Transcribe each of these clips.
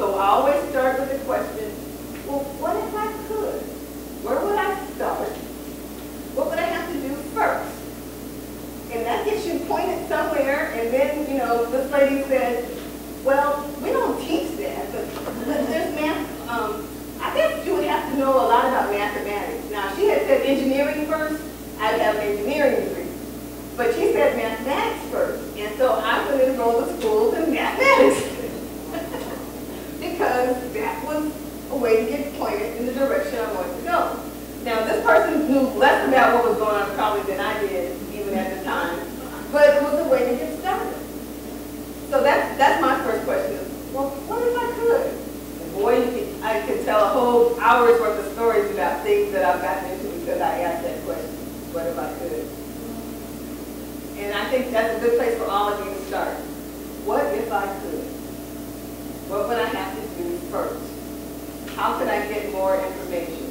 So I always start with the question, well, what if I could? Where would I start? What would I have to do first? And that gets you pointed somewhere, and then, you know, this lady said, well, we don't teach that, but there's math. I guess you would have to know a lot about mathematics. Now, she had said engineering first. I'd have an engineering degree. But she said mathematics first. And so I would enroll the schools in mathematics. Because that was a way to get pointed in the direction I wanted to go. Now, this person knew less about what was going on probably than I did, even at the time. But it was a way to get started. So that's my first question. Well, what if I could? And boy, I could tell a whole hour's worth of stories about things that I've gotten into because I asked that question. What if I could? And I think that's a good place for all of you to start. What if I could? What would I have to do first? How could I get more information?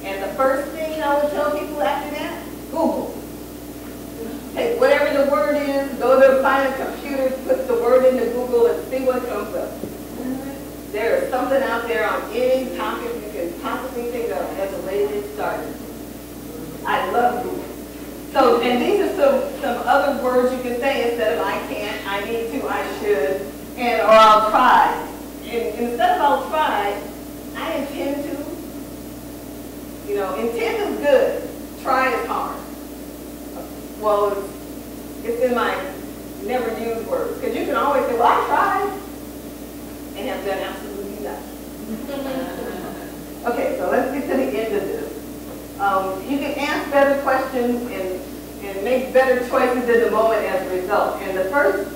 And the first thing I would tell people after that, Google. Take whatever the word is, go to find a computer, put the word into Google and see what comes up. There is something out there on any topic you can possibly think of as a way to get started. I love Google. So, and these are some other words you can say instead of I can't, I need to, I should, and or I'll try. And instead of I'll try, I intend to. You know, intent is good, try is hard. Well, it's in my never used words. Because you can always say, well, I tried, and have done absolutely nothing. Okay, so let's get to the end of this. You can ask better questions and make better choices in the moment as a result. And the first,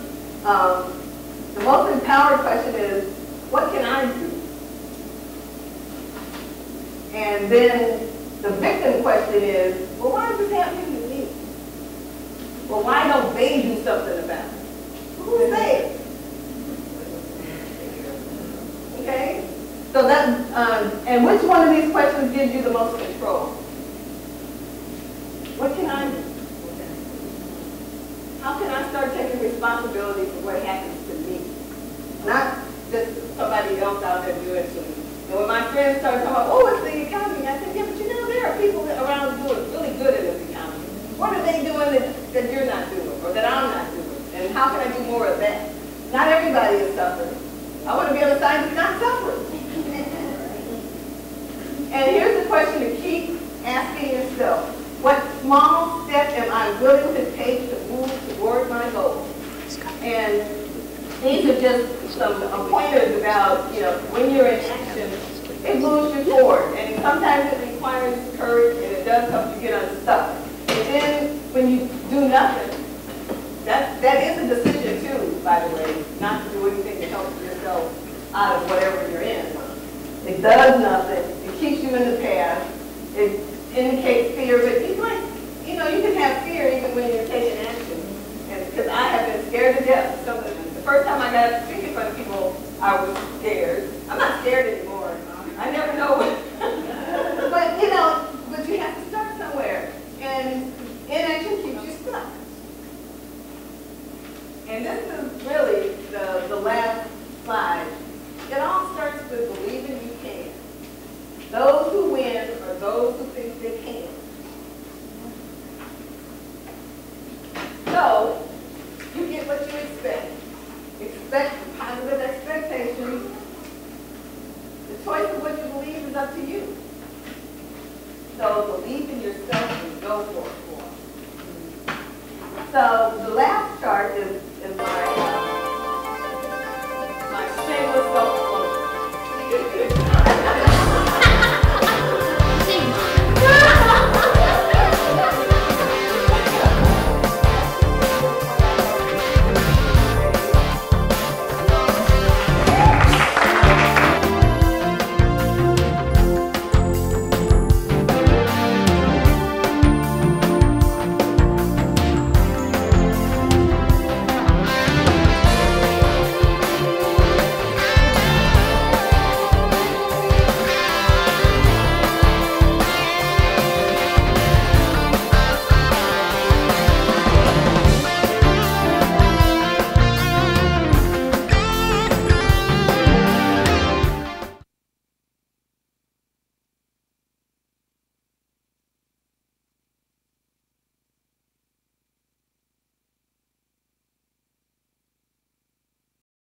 the most empowered question is, what can I do? And then the victim question is, well, why is this happening to me? Well, why don't they do something about it? Who's they? Okay? So that, and which one of these questions gives you the most control? What can I do? How can I start taking responsibility for what happens to me? Not just somebody else out there doing it to me. And when my friends started talking about, oh, it's the economy, I said, yeah, but you know, there are people around doing really good in this economy. What are they doing that you're not doing, or that I'm not doing? And how can I do more of that? Not everybody is suffering. I want to be on the side that's not suffering. And here's the question to keep asking yourself. What small step am I willing to take to move toward my goal? And these are just some pointers about, you know, when you're in action, it moves you forward. And sometimes it requires courage, and it does help you get unstuck. And then when you do nothing, that is a decision too, by the way, not to do anything to help yourself out of whatever you're in. It does nothing. It keeps you in the path. It indicates fear, but you might, you know, you can have fear even when you're taking action. And because I have been scared to death of some of them. The first time I got up to speak in front of people, I was scared. I'm not scared anymore. I never know what. But, you know, but you have to start somewhere. And inaction keeps you stuck. And this is really the last slide. It all starts with believing you can. Those who win are those who think they can. So, you get what you expect. Expect positive expectations. The choice of what you believe is up to you. So believe in yourself and go for it. So